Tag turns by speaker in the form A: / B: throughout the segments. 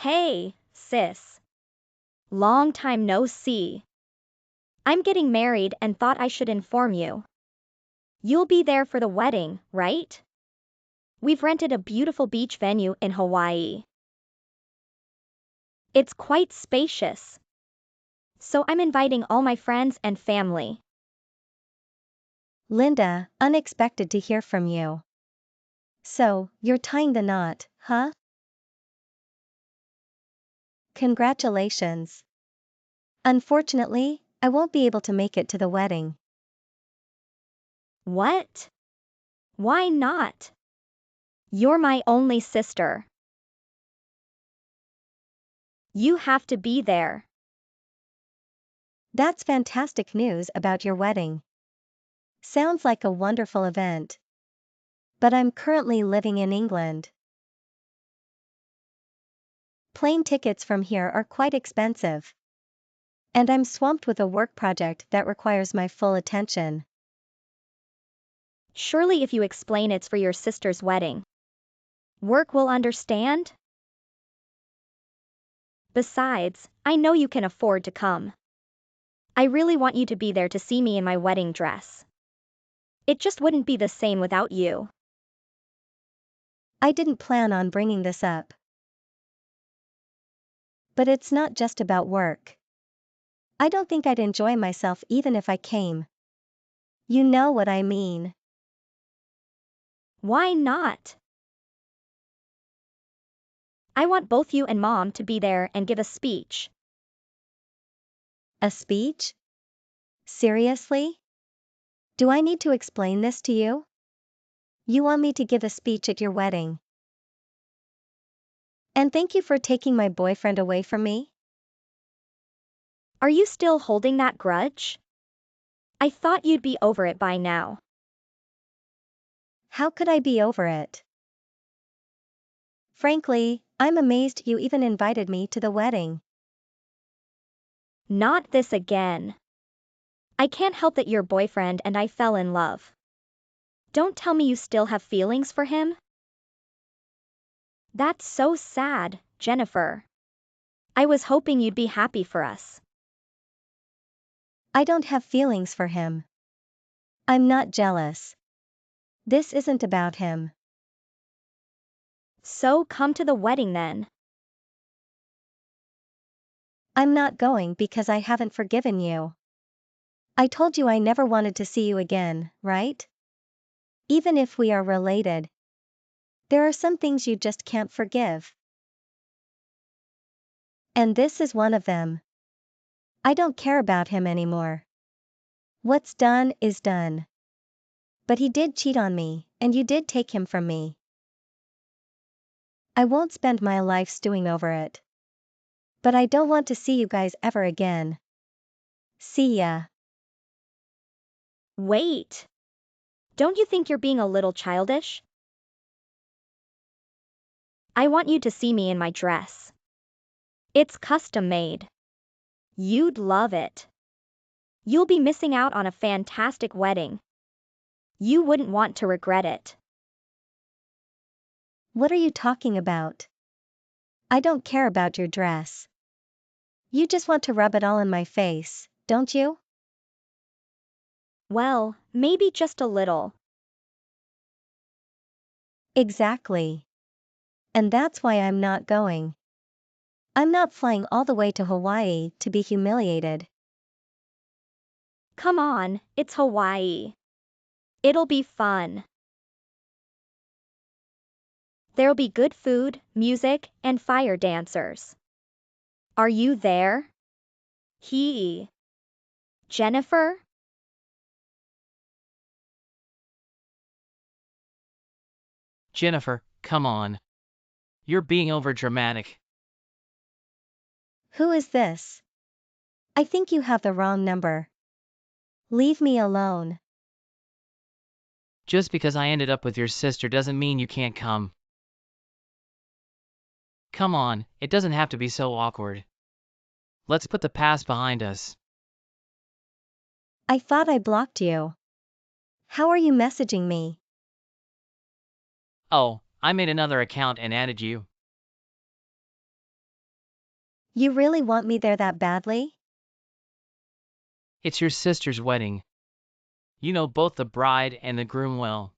A: Hey, sis. Long time no see. I'm getting married and thought I should inform you. You'll be there for the wedding, right? We've rented a beautiful beach venue in Hawaii. It's quite spacious. So I'm inviting all my friends and family.
B: Linda, unexpected to hear from you. So, you're tying the knot, huh? Congratulations. Unfortunately, I won't be able to make it to the wedding.
A: What? Why not? You're my only sister. You have to be there.
B: That's fantastic news about your wedding. Sounds like a wonderful event. But I'm currently living in England. Plane tickets from here are quite expensive. And I'm swamped with a work project that requires my full attention.
A: Surely if you explain it's for your sister's wedding, work will understand? Besides, I know you can afford to come. I really want you to be there to see me in my wedding dress. It just wouldn't be the same without you.
B: I didn't plan on bringing this up. But it's not just about work. I don't think I'd enjoy myself even if I came. You know what I mean.
A: Why not? I want both you and Mom to be there and give a speech.
B: A speech? Seriously? Do I need to explain this to you? You want me to give a speech at your wedding? And thank you for taking my boyfriend away from me?
A: Are you still holding that grudge? I thought you'd be over it by now.
B: How could I be over it? Frankly, I'm amazed you even invited me to the wedding.
A: Not this again. I can't help that your boyfriend and I fell in love. Don't tell me you still have feelings for him? That's so sad, Jennifer. I was hoping you'd be happy for us.
B: I don't have feelings for him. I'm not jealous. This isn't about him.
A: So come to the wedding then.
B: I'm not going because I haven't forgiven you. I told you I never wanted to see you again, right? Even if we are related. There are some things you just can't forgive. And this is one of them. I don't care about him anymore. What's done is done. But he did cheat on me, and you did take him from me. I won't spend my life stewing over it. But I don't want to see you guys ever again. See ya.
A: Wait. Don't you think you're being a little childish? I want you to see me in my dress. It's custom made. You'd love it. You'll be missing out on a fantastic wedding. You wouldn't want to regret it.
B: What are you talking about? I don't care about your dress. You just want to rub it all in my face, don't you?
A: Well, maybe just a little.
B: Exactly. And that's why I'm not going. I'm not flying all the way to Hawaii to be humiliated.
A: Come on, it's Hawaii. It'll be fun. There'll be good food, music, and fire dancers. Are you there? Jennifer?
C: Jennifer, come on. You're being overdramatic.
B: Who is this? I think you have the wrong number. Leave me alone.
C: Just because I ended up with your sister doesn't mean you can't come. Come on, it doesn't have to be so awkward. Let's put the past behind us.
B: I thought I blocked you. How are you messaging me?
C: Oh, I made another account and added you.
B: You really want me there that badly?
C: It's your sister's wedding. You know both the bride and the groom well.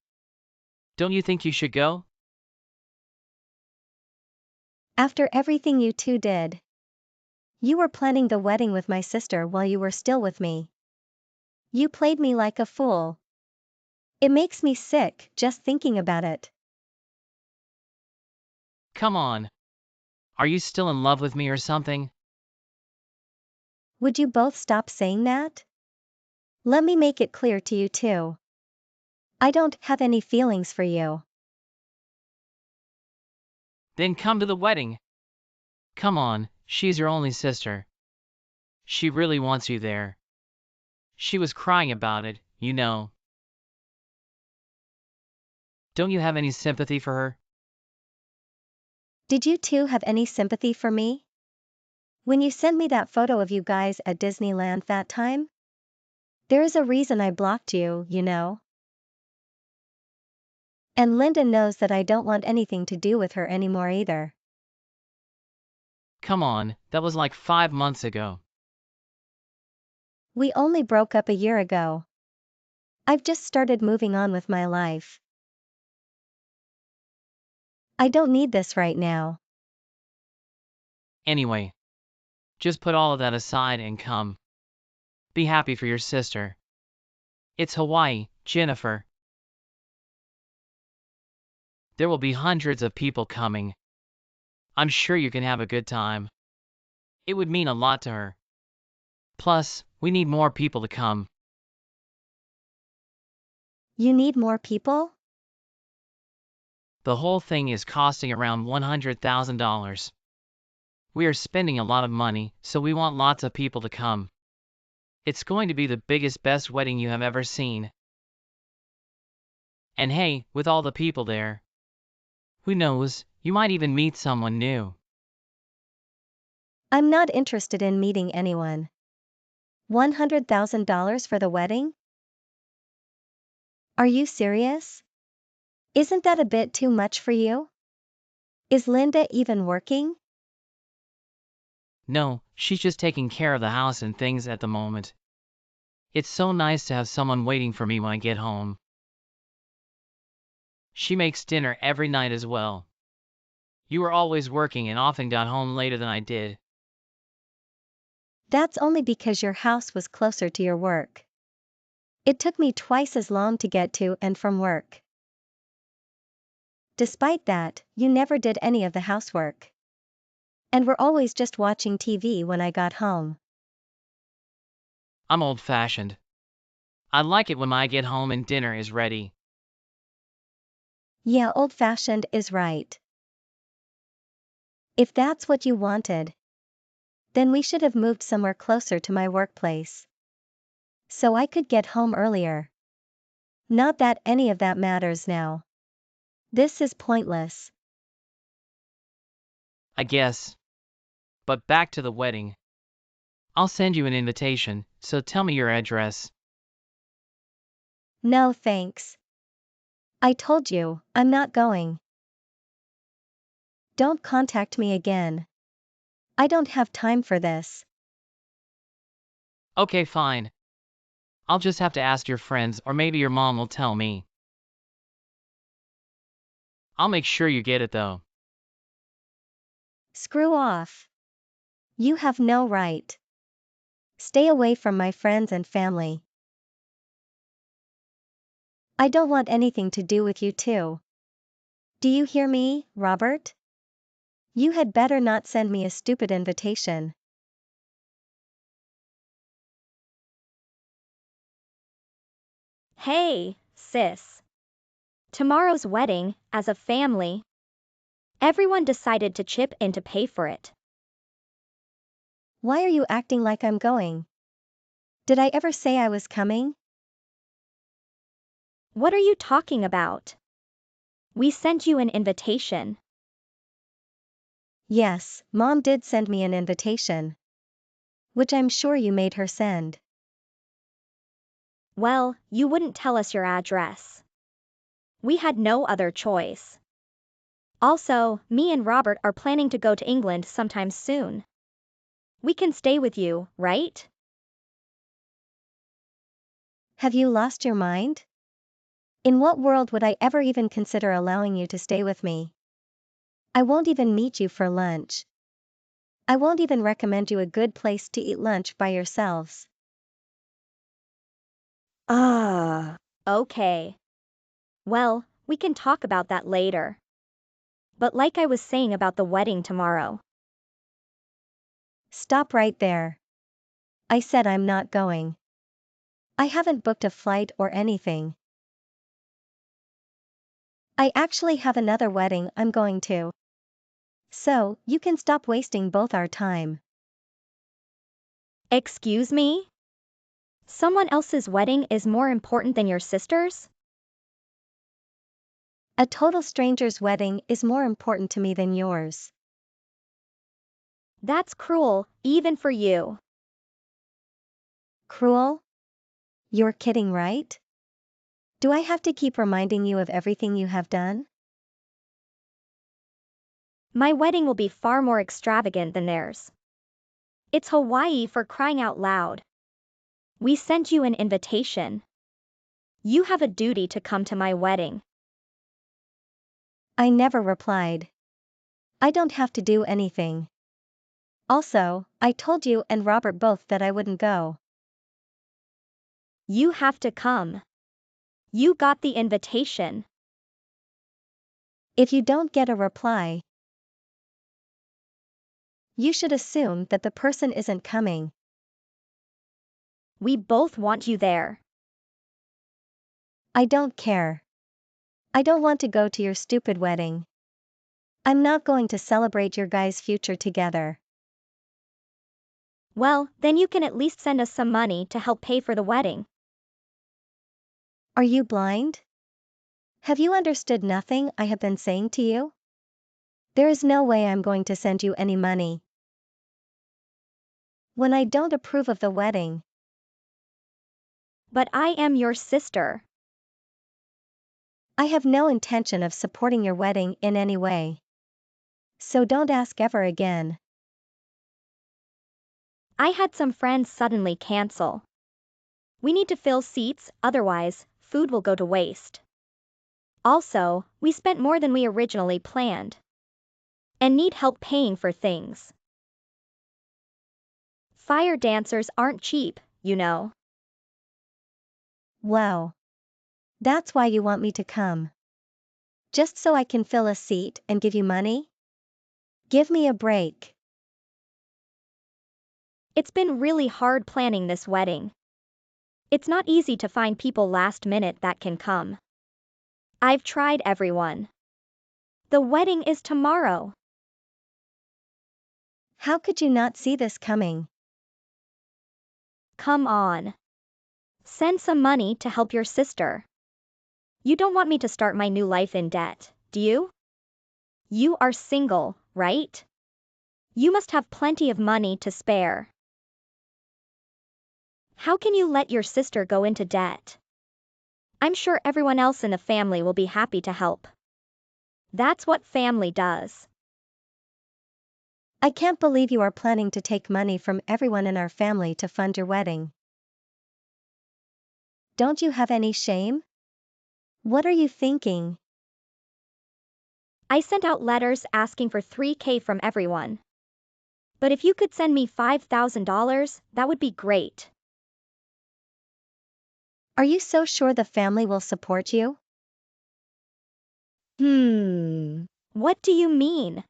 C: Don't you think you should go?
B: After everything you two did. You were planning the wedding with my sister while you were still with me. You played me like a fool. It makes me sick just thinking about it.
C: Come on. Are you still in love with me or something?
B: Would you both stop saying that? Let me make it clear to you too. I don't have any feelings for you.
C: Then come to the wedding. Come on, she's your only sister. She really wants you there. She was crying about it, you know. Don't you have any sympathy for her?
B: Did you two have any sympathy for me? When you sent me that photo of you guys at Disneyland that time? There is a reason I blocked you, you know. And Linda knows that I don't want anything to do with her anymore either.
C: Come on, that was like 5 months ago.
B: We only broke up a year ago. I've just started moving on with my life. I don't need this right now.
C: Anyway, just put all of that aside and come. Be happy for your sister. It's Hawaii, Jennifer. There will be hundreds of people coming. I'm sure you can have a good time. It would mean a lot to her. Plus, we need more people to come.
B: You need more people?
C: The whole thing is costing around $100,000. We are spending a lot of money, so we want lots of people to come. It's going to be the biggest, best wedding you have ever seen. And hey, with all the people there, who knows, you might even meet someone new.
B: I'm not interested in meeting anyone. $100,000 for the wedding? Are you serious? Isn't that a bit too much for you? Is Linda even working?
C: No, she's just taking care of the house and things at the moment. It's so nice to have someone waiting for me when I get home. She makes dinner every night as well. You were always working and often got home later than I did.
B: That's only because your house was closer to your work. It took me twice as long to get to and from work. Despite that, you never did any of the housework. And were always just watching TV when I got home.
C: I'm old-fashioned. I like it when I get home and dinner is ready.
B: Yeah, old-fashioned is right. If that's what you wanted, then we should have moved somewhere closer to my workplace. So I could get home earlier. Not that any of that matters now. This is pointless.
C: I guess. But back to the wedding. I'll send you an invitation, so tell me your address.
B: No thanks. I told you, I'm not going. Don't contact me again. I don't have time for this.
C: Okay, fine. I'll just have to ask your friends, or maybe your mom will tell me. I'll make sure you get it though.
B: Screw off. You have no right. Stay away from my friends and family. I don't want anything to do with you too. Do you hear me, Robert? You had better not send me a stupid invitation.
A: Hey, sis. Tomorrow's wedding, as a family. Everyone decided to chip in to pay for it.
B: Why are you acting like I'm going? Did I ever say I was coming?
A: What are you talking about? We sent you an invitation.
B: Yes, Mom did send me an invitation. Which I'm sure you made her send.
A: Well, you wouldn't tell us your address. We had no other choice. Also, me and Robert are planning to go to England sometime soon. We can stay with you, right?
B: Have you lost your mind? In what world would I ever even consider allowing you to stay with me? I won't even meet you for lunch. I won't even recommend you a good place to eat lunch by yourselves.
A: Okay. Well, we can talk about that later. But like I was saying about the wedding tomorrow.
B: Stop right there. I said I'm not going. I haven't booked a flight or anything. I actually have another wedding I'm going to. So, you can stop wasting both our time.
A: Excuse me? Someone else's wedding is more important than your sister's?
B: A total stranger's wedding is more important to me than yours.
A: That's cruel, even for you.
B: Cruel? You're kidding, right? Do I have to keep reminding you of everything you have done?
A: My wedding will be far more extravagant than theirs. It's Hawaii, for crying out loud. We sent you an invitation. You have a duty to come to my wedding.
B: I never replied. I don't have to do anything. Also, I told you and Robert both that I wouldn't go.
A: You have to come. You got the invitation.
B: If you don't get a reply, you should assume that the person isn't coming.
A: We both want you there.
B: I don't care. I don't want to go to your stupid wedding. I'm not going to celebrate your guys' future together.
A: Well, then you can at least send us some money to help pay for the wedding.
B: Are you blind? Have you understood nothing I have been saying to you? There is no way I'm going to send you any money. When I don't approve of the wedding.
A: But I am your sister.
B: I have no intention of supporting your wedding in any way. So don't ask ever again.
A: I had some friends suddenly cancel. We need to fill seats, otherwise, food will go to waste. Also, we spent more than we originally planned. And need help paying for things. Fire dancers aren't cheap, you know.
B: Wow. That's why you want me to come. Just so I can fill a seat and give you money? Give me a break.
A: It's been really hard planning this wedding. It's not easy to find people last minute that can come. I've tried everyone. The wedding is tomorrow.
B: How could you not see this coming?
A: Come on. Send some money to help your sister. You don't want me to start my new life in debt, do you? You are single, right? You must have plenty of money to spare. How can you let your sister go into debt? I'm sure everyone else in the family will be happy to help. That's what family does.
B: I can't believe you are planning to take money from everyone in our family to fund your wedding. Don't you have any shame? What are you thinking?
A: I sent out letters asking for $3,000 from everyone. But if you could send me $5,000, that would be great.
B: Are you so sure the family will support you?
A: What do you mean?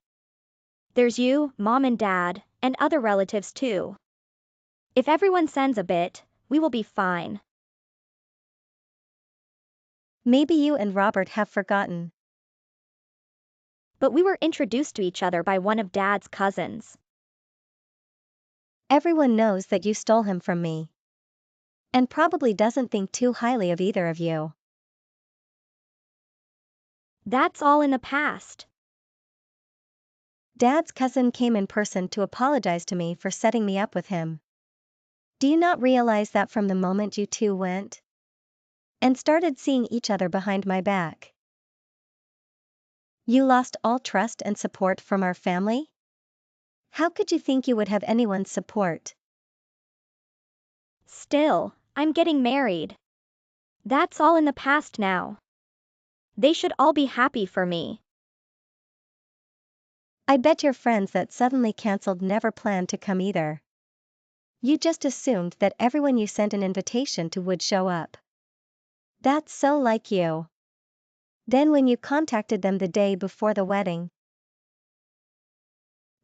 A: There's you, mom and dad, and other relatives too. If everyone sends a bit, we will be fine.
B: Maybe you and Robert have forgotten.
A: But we were introduced to each other by one of Dad's cousins.
B: Everyone knows that you stole him from me. And probably doesn't think too highly of either of you.
A: That's all in the past.
B: Dad's cousin came in person to apologize to me for setting me up with him. Do you not realize that from the moment you two went and started seeing each other behind my back, you lost all trust and support from our family? How could you think you would have anyone's support?
A: Still, I'm getting married. That's all in the past now. They should all be happy for me.
B: I bet your friends that suddenly cancelled never planned to come either. You just assumed that everyone you sent an invitation to would show up. That's so like you. Then when you contacted them the day before the wedding,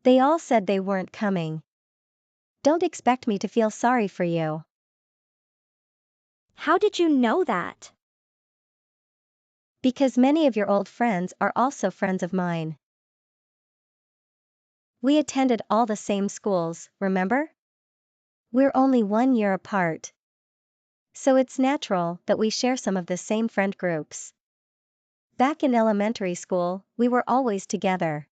B: they all said they weren't coming. Don't expect me to feel sorry for you.
A: How did you know that?
B: Because many of your old friends are also friends of mine. We attended all the same schools, remember? We're only 1 year apart. So it's natural that we share some of the same friend groups. Back in elementary school, we were always together.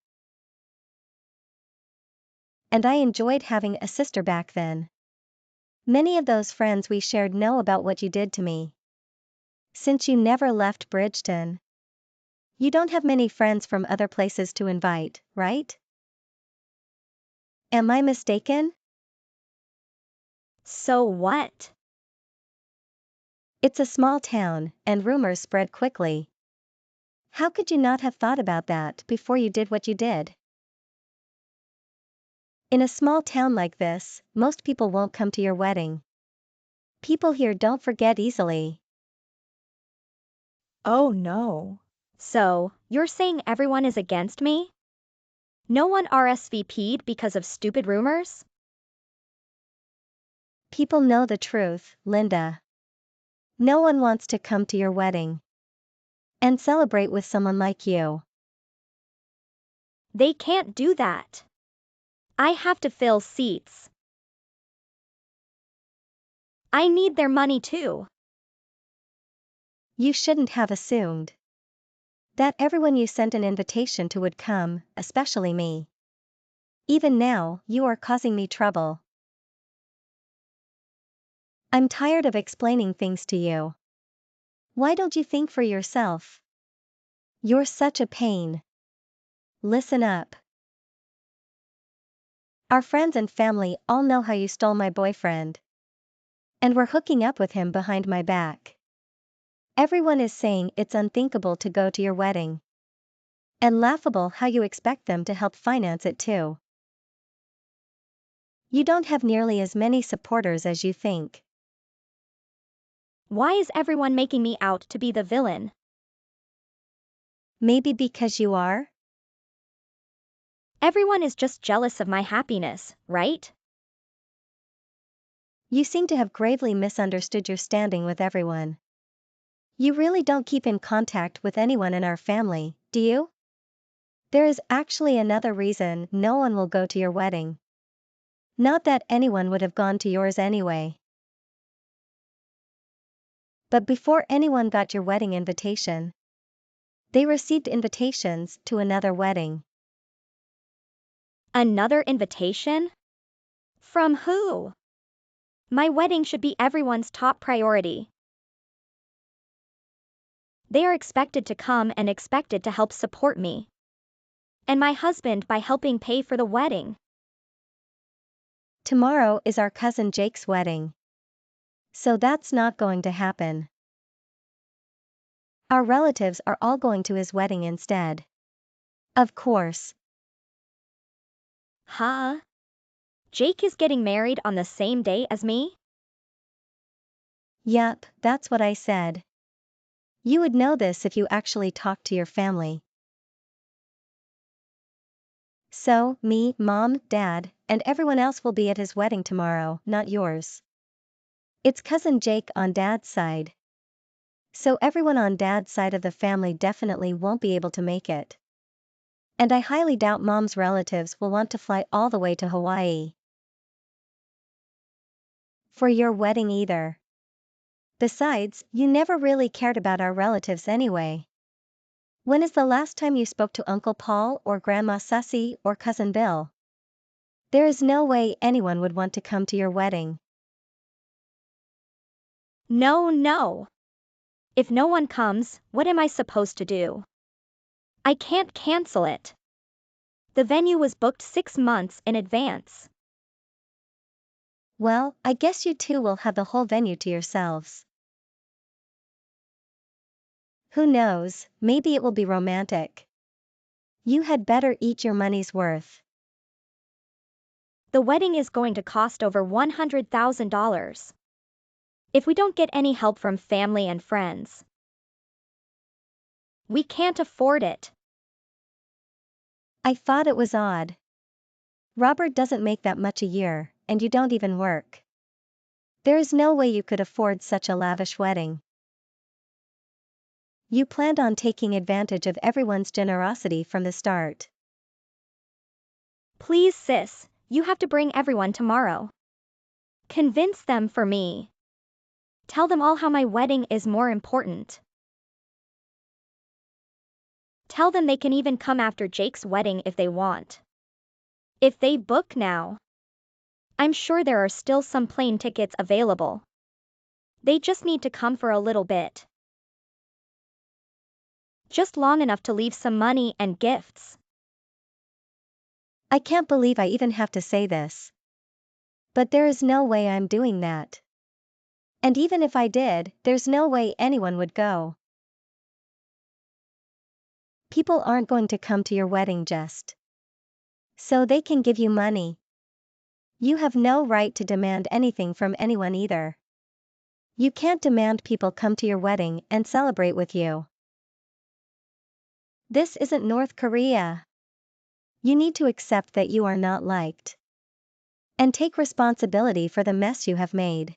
B: And I enjoyed having a sister back then. Many of those friends we shared know about what you did to me. Since you never left Bridgeton, you don't have many friends from other places to invite, right? Am I mistaken?
A: So what?
B: It's a small town, and rumors spread quickly. How could you not have thought about that before you did what you did? In a small town like this, most people won't come to your wedding. People here don't forget easily.
A: Oh no. So, you're saying everyone is against me? No one RSVP'd because of stupid rumors?
B: People know the truth, Linda. No one wants to come to your wedding and celebrate with someone like you.
A: They can't do that. I have to fill seats. I need their money too.
B: You shouldn't have assumed that everyone you sent an invitation to would come, especially me. Even now, you are causing me trouble. I'm tired of explaining things to you. Why don't you think for yourself? You're such a pain. Listen up. Our friends and family all know how you stole my boyfriend. And we're hooking up with him behind my back. Everyone is saying it's unthinkable to go to your wedding. And laughable how you expect them to help finance it too. You don't have nearly as many supporters as you think.
A: Why is everyone making me out to be the villain?
B: Maybe because you are?
A: Everyone is just jealous of my happiness, right?
B: You seem to have gravely misunderstood your standing with everyone. You really don't keep in contact with anyone in our family, do you? There is actually another reason no one will go to your wedding. Not that anyone would have gone to yours anyway. But before anyone got your wedding invitation, they received invitations to another wedding.
A: Another invitation? From who? My wedding should be everyone's top priority. They are expected to come and expected to help support me. And my husband by helping pay for the wedding.
B: Tomorrow is our cousin Jake's wedding. So that's not going to happen. Our relatives are all going to his wedding instead. Of course.
A: Huh? Jake is getting married on the same day as me?
B: Yup, that's what I said. You would know this if you actually talked to your family. So, me, mom, dad, and everyone else will be at his wedding tomorrow, not yours. It's cousin Jake on dad's side. So everyone on dad's side of the family definitely won't be able to make it. And I highly doubt mom's relatives will want to fly all the way to Hawaii for your wedding either. Besides, you never really cared about our relatives anyway. When is the last time you spoke to Uncle Paul or Grandma Sussy or Cousin Bill? There is no way anyone would want to come to your wedding.
A: No. If no one comes, what am I supposed to do? I can't cancel it. The venue was booked 6 months in advance.
B: Well, I guess you two will have the whole venue to yourselves. Who knows, maybe it will be romantic. You had better eat your money's worth.
A: The wedding is going to cost over $100,000. If we don't get any help from family and friends, we can't afford it.
B: I thought it was odd. Robert doesn't make that much a year, and you don't even work. There is no way you could afford such a lavish wedding. You planned on taking advantage of everyone's generosity from the start.
A: Please, sis, you have to bring everyone tomorrow. Convince them for me. Tell them all how my wedding is more important. Tell them they can even come after Jake's wedding if they want. If they book now, I'm sure there are still some plane tickets available. They just need to come for a little bit. Just long enough to leave some money and gifts.
B: I can't believe I even have to say this. But there is no way I'm doing that. And even if I did, there's no way anyone would go. People aren't going to come to your wedding just so they can give you money. You have no right to demand anything from anyone either. You can't demand people come to your wedding and celebrate with you. This isn't North Korea. You need to accept that you are not liked. And take responsibility for the mess you have made.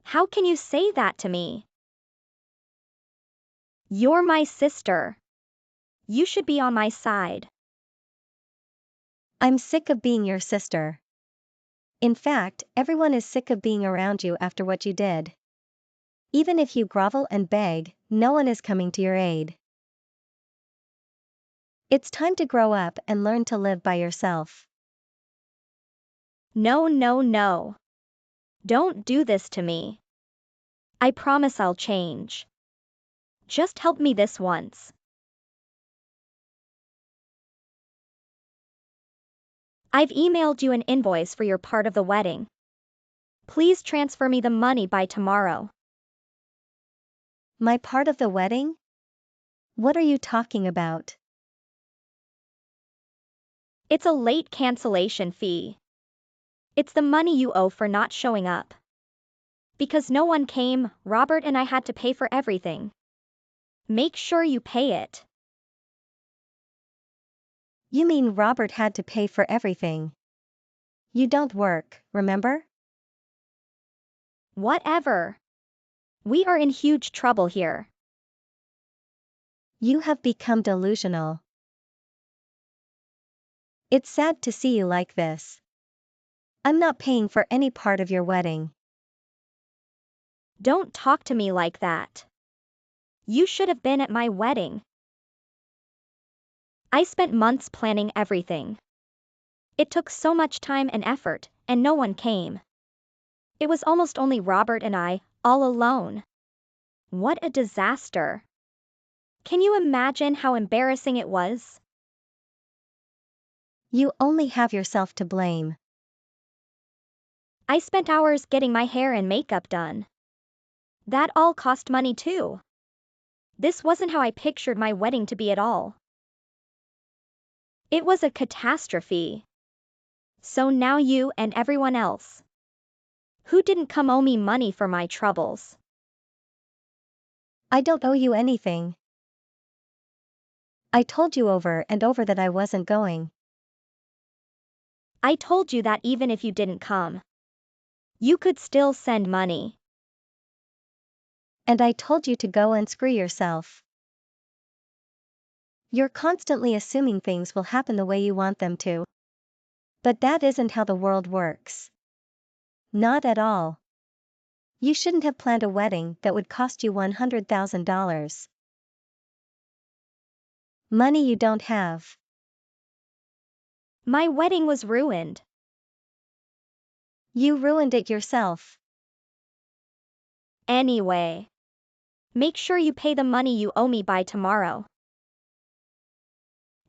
A: How can you say that to me? You're my sister. You should be on my side.
B: I'm sick of being your sister. In fact, everyone is sick of being around you after what you did. Even if you grovel and beg, no one is coming to your aid. It's time to grow up and learn to live by yourself.
A: No, no, no. Don't do this to me. I promise I'll change. Just help me this once. I've emailed you an invoice for your part of the wedding. Please transfer me the money by tomorrow.
B: My part of the wedding? What are you talking about?
A: It's a late cancellation fee. It's the money you owe for not showing up. Because no one came, Robert and I had to pay for everything. Make sure you pay it.
B: You mean Robert had to pay for everything? You don't work, remember?
A: Whatever. We are in huge trouble here.
B: You have become delusional. It's sad to see you like this. I'm not paying for any part of your wedding.
A: Don't talk to me like that. You should have been at my wedding. I spent months planning everything. It took so much time and effort, and no one came. It was almost only Robert and I, all alone. What a disaster. Can you imagine how embarrassing it was?
B: You only have yourself to blame.
A: I spent hours getting my hair and makeup done. That all cost money too. This wasn't how I pictured my wedding to be at all. It was a catastrophe. So now you and everyone else who didn't come owe me money for my troubles.
B: I don't owe you anything. I told you over and over that I wasn't going.
A: I told you that even if you didn't come, you could still send money.
B: And I told you to go and screw yourself. You're constantly assuming things will happen the way you want them to. But that isn't how the world works. Not at all. You shouldn't have planned a wedding that would cost you $100,000. Money you don't have.
A: My wedding was ruined.
B: You ruined it yourself.
A: Anyway, make sure you pay the money you owe me by tomorrow.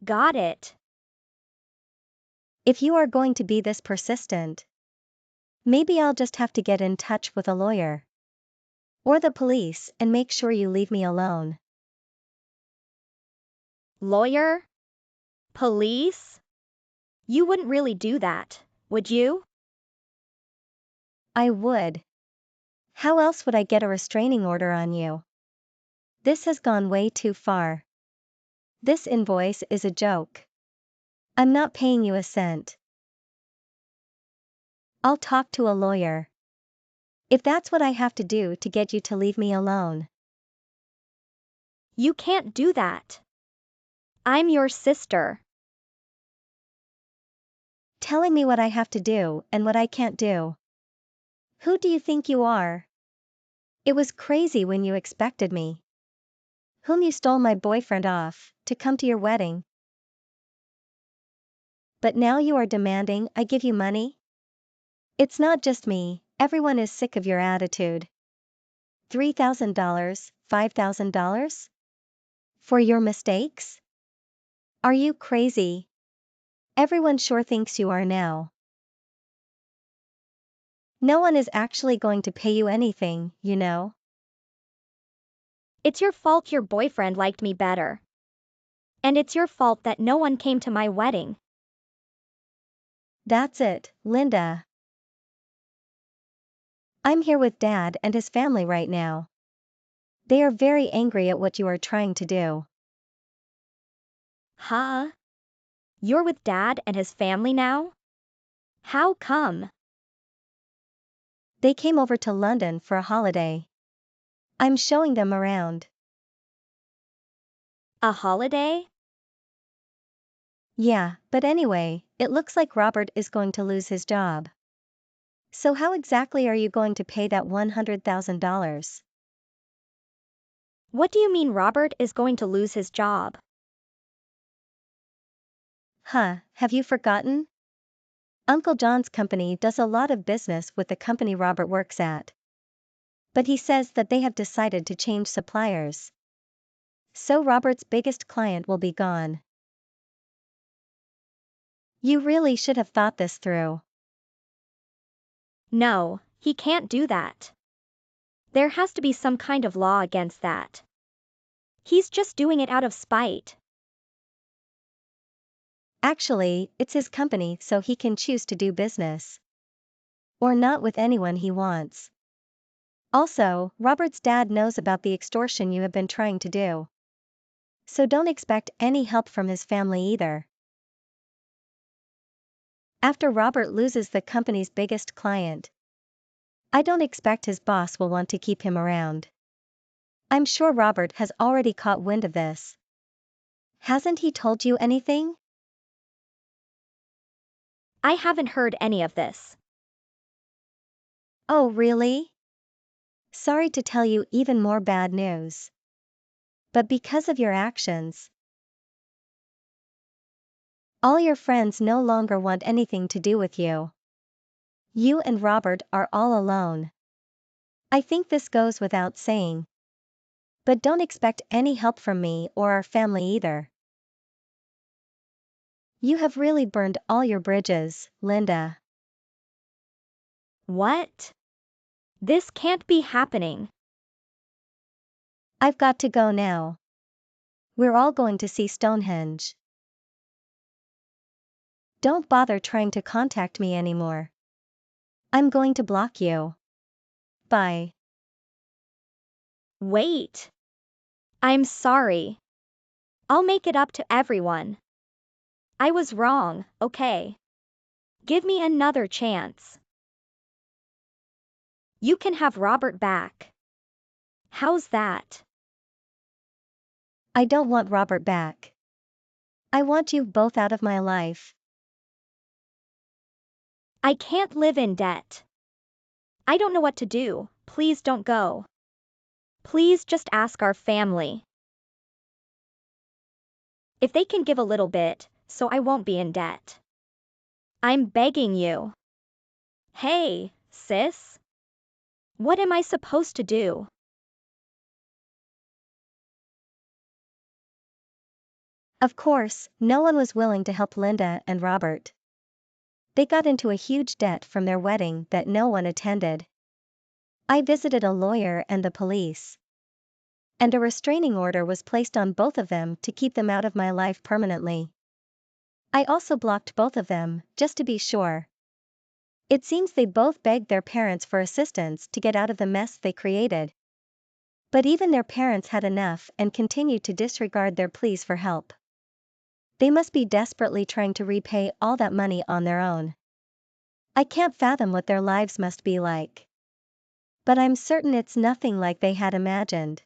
A: Got it.
B: If you are going to be this persistent, maybe I'll just have to get in touch with a lawyer. Or the police and make sure you leave me alone.
A: Lawyer? Police? You wouldn't really do that, would you?
B: I would. How else would I get a restraining order on you? This has gone way too far. This invoice is a joke. I'm not paying you a cent. I'll talk to a lawyer. If that's what I have to do to get you to leave me alone.
A: You can't do that. I'm your sister.
B: Telling me what I have to do and what I can't do. Who do you think you are? It was crazy when you expected me. Whom you stole my boyfriend off to come to your wedding. But now you are demanding I give you money? It's not just me, everyone is sick of your attitude. $3,000, $5,000? For your mistakes? Are you crazy? Everyone sure thinks you are now. No one is actually going to pay you anything, you know.
A: It's your fault your boyfriend liked me better. And it's your fault that no one came to my wedding.
B: That's it, Linda. I'm here with Dad and his family right now. They are very angry at what you are trying to do.
A: Huh? You're with Dad and his family now? How come?
B: They came over to London for a holiday. I'm showing them around.
A: A holiday?
B: Yeah, but anyway, it looks like Robert is going to lose his job. So how exactly are you going to pay that $100,000?
A: What do you mean Robert is going to lose his job?
B: Huh, have you forgotten? Uncle John's company does a lot of business with the company Robert works at. But he says that they have decided to change suppliers. So Robert's biggest client will be gone. You really should have thought this through.
A: No, he can't do that. There has to be some kind of law against that. He's just doing it out of spite.
B: Actually, it's his company so he can choose to do business. Or not with anyone he wants. Also, Robert's dad knows about the extortion you have been trying to do. So don't expect any help from his family either. After Robert loses the company's biggest client, I don't expect his boss will want to keep him around. I'm sure Robert has already caught wind of this. Hasn't he told you anything?
A: I haven't heard any of this.
B: Oh, really? Sorry to tell you even more bad news. But because of your actions, all your friends no longer want anything to do with you. You and Robert are all alone. I think this goes without saying. But don't expect any help from me or our family either. You have really burned all your bridges, Linda.
A: What? This can't be happening.
B: I've got to go now. We're all going to see Stonehenge. Don't bother trying to contact me anymore. I'm going to block you. Bye.
A: Wait. I'm sorry. I'll make it up to everyone. I was wrong, okay? Give me another chance. You can have Robert back. How's that?
B: I don't want Robert back. I want you both out of my life.
A: I can't live in debt. I don't know what to do. Please don't go. Please just ask our family. If they can give a little bit, so I won't be in debt. I'm begging you. Hey, sis? What am I supposed to do?
B: Of course, no one was willing to help Linda and Robert. They got into a huge debt from their wedding that no one attended. I visited a lawyer and the police. And a restraining order was placed on both of them to keep them out of my life permanently. I also blocked both of them, just to be sure. It seems they both begged their parents for assistance to get out of the mess they created. But even their parents had enough and continued to disregard their pleas for help. They must be desperately trying to repay all that money on their own. I can't fathom what their lives must be like. But I'm certain it's nothing like they had imagined.